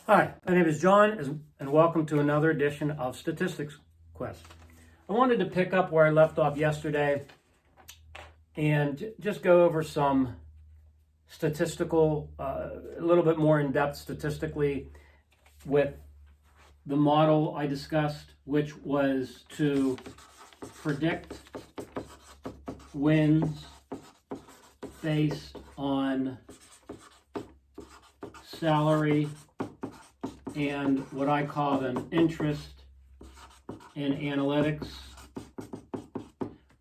Hi, my name is John, and welcome to another edition of Statistics Quest. I wanted to pick up where I left off yesterday and just go over some statistical, a little bit more in depth statistically with the model I discussed, which was to predict wins based on salary and what I call an interest in analytics.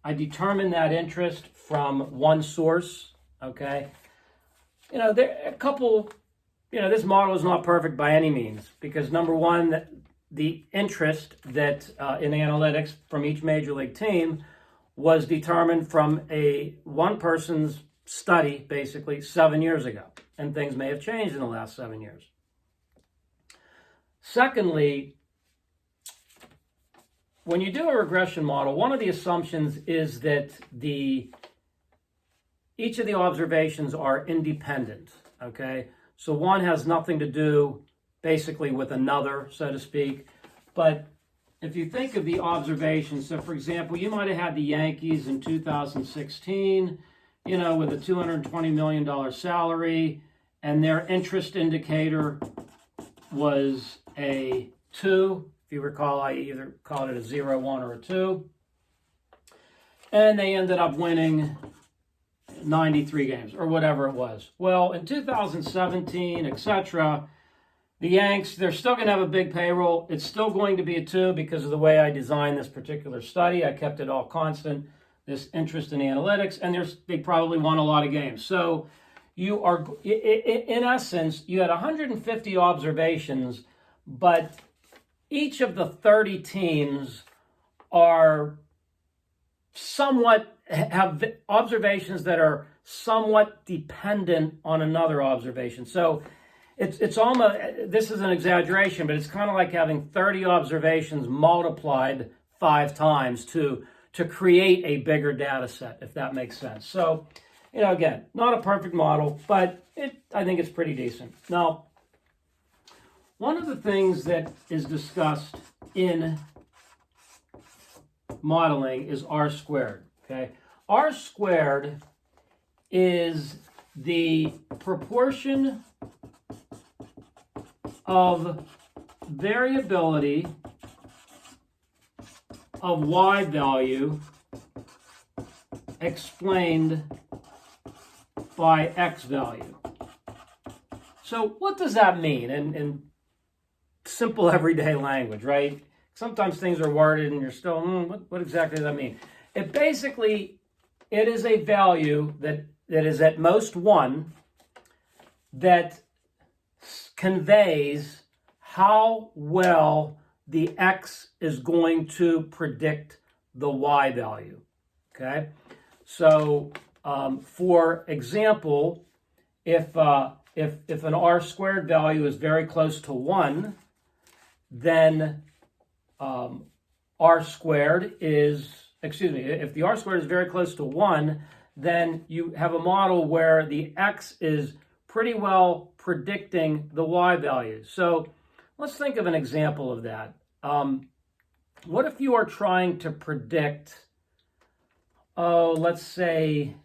I determined that interest from one source, okay? There a couple, this model is not perfect by any means because number one, the interest that in analytics from each major league team was determined from one person's study basically 7 years ago, and things may have changed in the last 7 years. Secondly, when you do a regression model, one of the assumptions is that each of the observations are independent, okay? So one has nothing to do basically with another, so to speak. But if you think of the observations, so for example, you might have had the Yankees in 2016, with a $220 million salary, and their interest indicator was a 2. If you recall, I either called it a 0, 1, or a 2. And they ended up winning 93 games or whatever it was. Well, in 2017, etc., the Yanks, they're still going to have a big payroll. It's still going to be a 2 because of the way I designed this particular study. I kept it all constant, this interest in analytics, and they probably won a lot of games. So you are, in essence, you had 150 observations, but each of the 30 teams have observations that are somewhat dependent on another observation. So it's almost, this is an exaggeration, but it's kind of like having 30 observations multiplied 5 times to create a bigger data set, if that makes sense. So, again, not a perfect model, but I think it's pretty decent. Now, one of the things that is discussed in modeling is R squared, okay? R squared is the proportion of variability of Y value explained by X value. So what does that mean in simple everyday language, right? Sometimes things are worded and you're still, what exactly does that mean? It is a value that is at most 1 that conveys how well the X is going to predict the Y value, okay? So, for example, if an R squared value is very close to 1, then if the R squared is very close to 1, then you have a model where the X is pretty well predicting the Y value. So let's think of an example of that. What if you are trying to predict, let's say,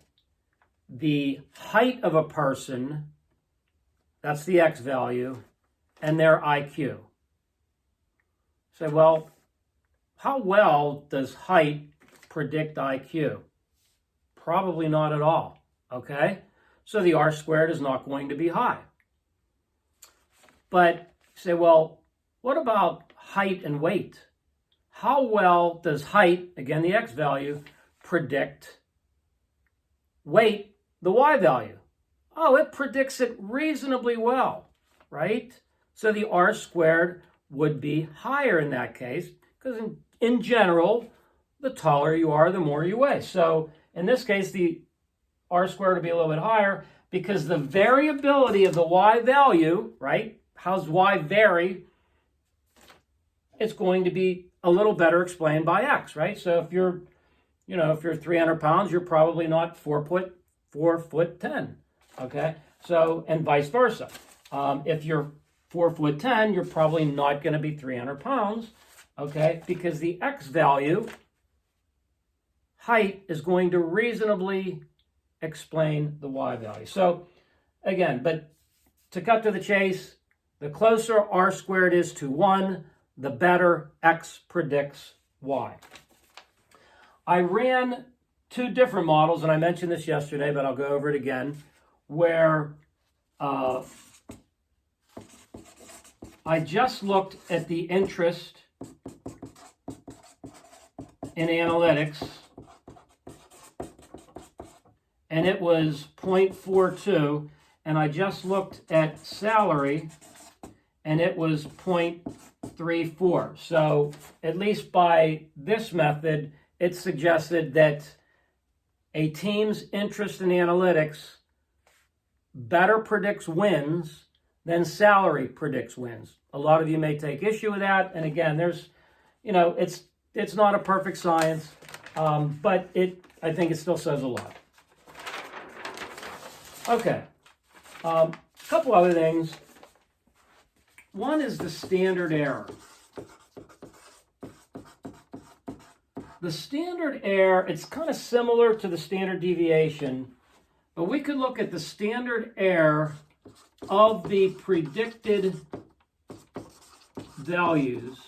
the height of a person, that's the X value, and their IQ? Say, well, how well does height predict IQ? Probably not at all, okay? So the R squared is not going to be high. But say, well, what about height and weight? How well does height, again the X value, predict weight, the Y value? Oh, it predicts it reasonably well, right? So the R squared would be higher in that case, because in general, the taller you are, the more you weigh. So in this case, the R squared would be a little bit higher because the variability of the Y value, right? How's Y vary? It's going to be a little better explained by X, right? So if you're 300 pounds, you're probably not 4'10", okay? So, and vice versa. If you're 4'10", you're probably not going to be 300 pounds, okay? Because the X value, height, is going to reasonably explain the Y value. So again, but to cut to the chase, the closer R squared is to 1, the better X predicts Y. I ran 2 different models, and I mentioned this yesterday, but I'll go over it again, where I just looked at the interest in analytics, and it was 0.42, and I just looked at salary, and it was 0.34. So at least by this method, it suggested that a team's interest in analytics better predicts wins than salary predicts wins. A lot of you may take issue with that, and again, there's, it's not a perfect science, but I think it still says a lot. Okay, a couple other things. One is the standard error. The standard error, it's kind of similar to the standard deviation, but we could look at the standard error of the predicted values,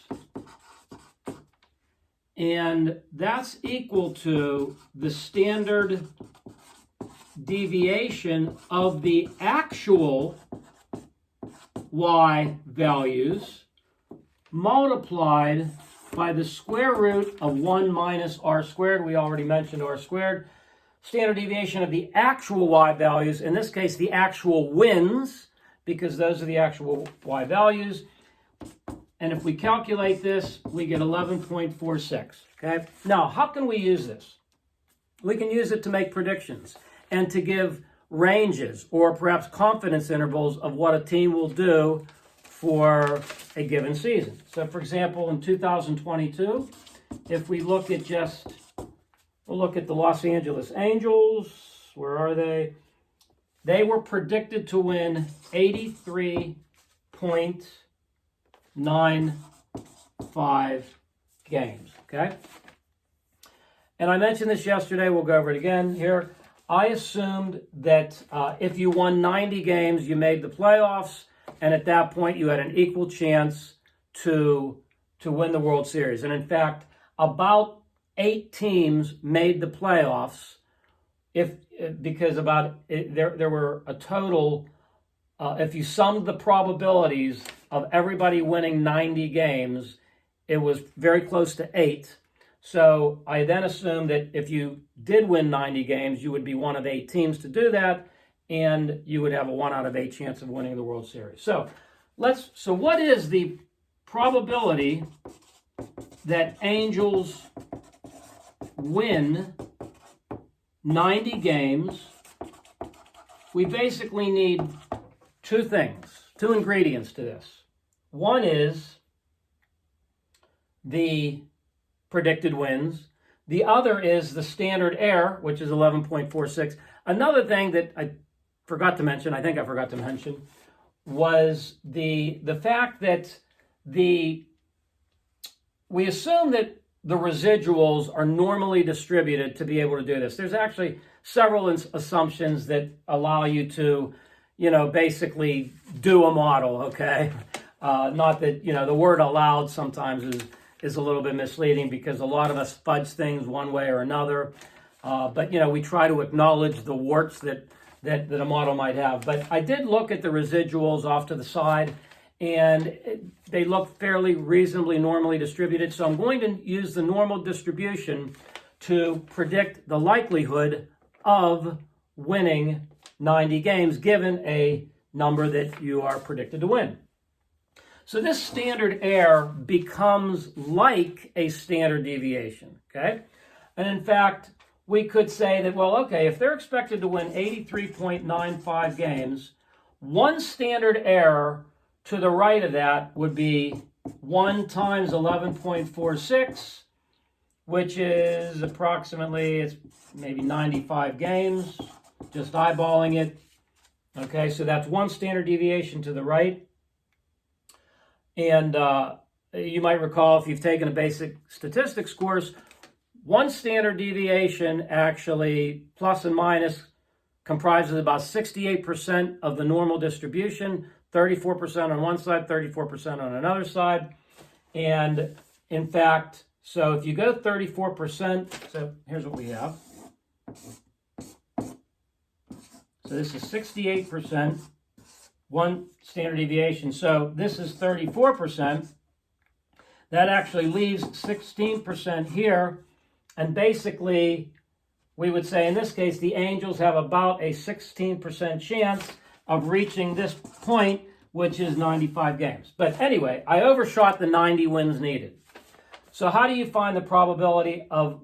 and that's equal to the standard deviation of the actual Y values multiplied by the square root of 1 minus R squared. We already mentioned R squared. Standard deviation of the actual Y values, in this case the actual wins, because those are the actual Y values. And if we calculate this, we get 11.46. Okay? Now, how can we use this? We can use it to make predictions and to give ranges or perhaps confidence intervals of what a team will do for a given season. So, for example, in 2022, if we look at we'll look at the Los Angeles Angels. Where are they? They were predicted to win 83.95 games, okay? And I mentioned this yesterday. We'll go over it again here. I assumed that if you won 90 games, you made the playoffs, and at that point you had an equal chance to win the World Series. And in fact, about 8 teams made the playoffs, because there were a total. If you summed the probabilities of everybody winning 90 games, it was very close to 8. So I then assumed that if you did win 90 games, you would be one of 8 teams to do that, and you would have a 1 out of 8 chance of winning the World Series. So what is the probability that Angels win 90 games? We basically need 2 things, 2 ingredients to this. One is the predicted wins. The other is the standard error, which is 11.46. Another thing that I forgot to mention, was the fact that we assume that the residuals are normally distributed to be able to do this. There's actually several assumptions that allow you to, basically do a model, okay? Not that, the word allowed sometimes is a little bit misleading because a lot of us fudge things one way or another. But we try to acknowledge the warts that a model might have. But I did look at the residuals off to the side, and they look fairly reasonably normally distributed. So I'm going to use the normal distribution to predict the likelihood of winning 90 games, given a number that you are predicted to win. So this standard error becomes like a standard deviation, okay? And in fact, we could say that, well, okay, if they're expected to win 83.95 games, one standard error to the right of that would be 1 times 11.46, which is approximately, it's maybe 95 games, just eyeballing it. Okay, so that's one standard deviation to the right. And you might recall, if you've taken a basic statistics course, one standard deviation actually, plus and minus, comprises about 68% of the normal distribution, 34% on one side, 34% on another side. And in fact, so if you go 34%, so here's what we have. So this is 68%, one standard deviation. So this is 34%. That actually leaves 16% here. And basically, we would say in this case, the Angels have about a 16% chance of reaching this point, which is 95 games. But anyway, I overshot the 90 wins needed. So how do you find the probability of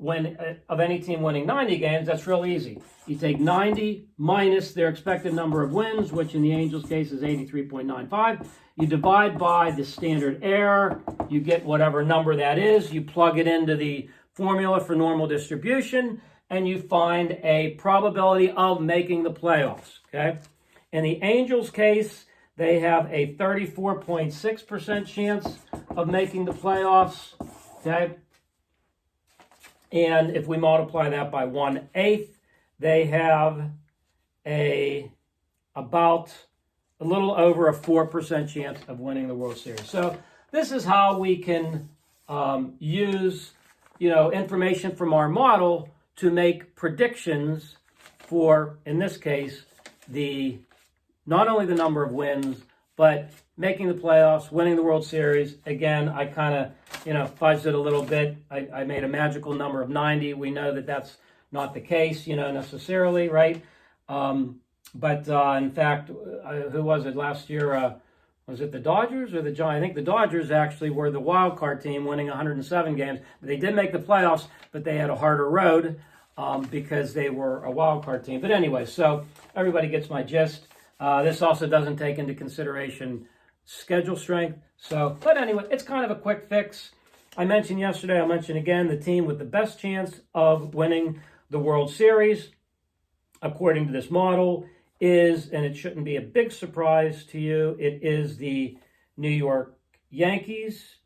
any team winning 90 games? That's real easy. You take 90 minus their expected number of wins, which in the Angels' case is 83.95. You divide by the standard error. You get whatever number that is. You plug it into the formula for normal distribution, and you find a probability of making the playoffs. Okay. In the Angels' case, they have a 34.6% chance of making the playoffs. Okay. And if we multiply that by 1/8, they have about a little over a 4% chance of winning the World Series. So this is how we can use, information from our model to make predictions for, in this case, not only the number of wins, but making the playoffs, winning the World Series. Again, I kind of, fudged it a little bit. I made a magical number of 90. We know that that's not the case, necessarily, right? But in fact, who was it last year? Was it the Dodgers or the Giants? I think the Dodgers actually were the wild card team, winning 107 games. They did make the playoffs, but they had a harder road because they were a wild card team. But anyway, so everybody gets my gist. This also doesn't take into consideration schedule strength. But anyway, it's kind of a quick fix. I mentioned yesterday, I'll mention again, the team with the best chance of winning the World Series, according to this model, is, and it shouldn't be a big surprise to you, it is the New York Yankees.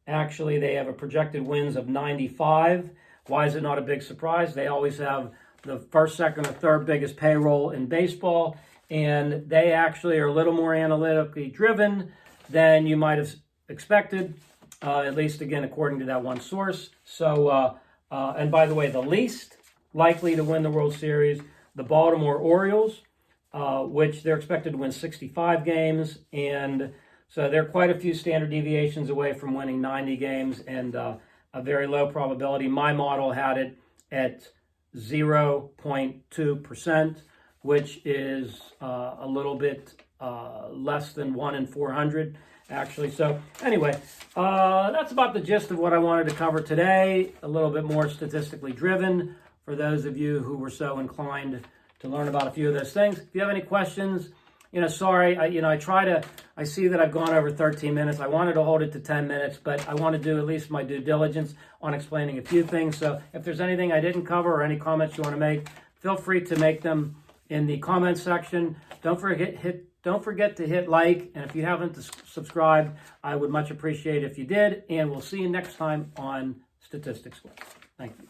Actually, they have a projected wins of 95. Why is it not a big surprise? They always have the first, second, or third biggest payroll in baseball, and they actually are a little more analytically driven than you might have expected, at least, again, according to that one source. So, and by the way, the least likely to win the World Series, the Baltimore Orioles, which they're expected to win 65 games, and so they're quite a few standard deviations away from winning 90 games, and a very low probability. My model had it at 0.2%, which is a little bit less than 1 in 400, actually. So anyway, that's about the gist of what I wanted to cover today, a little bit more statistically driven for those of you who were so inclined to learn about a few of those things. If you have any questions, sorry, I see that I've gone over 13 minutes. I wanted to hold it to 10 minutes, but I want to do at least my due diligence on explaining a few things. So if there's anything I didn't cover or any comments you want to make, feel free to make them in the comments section. Don't forget to hit like, and if you haven't subscribed, I would much appreciate if you did, and we'll see you next time on Statistics School. Thank you.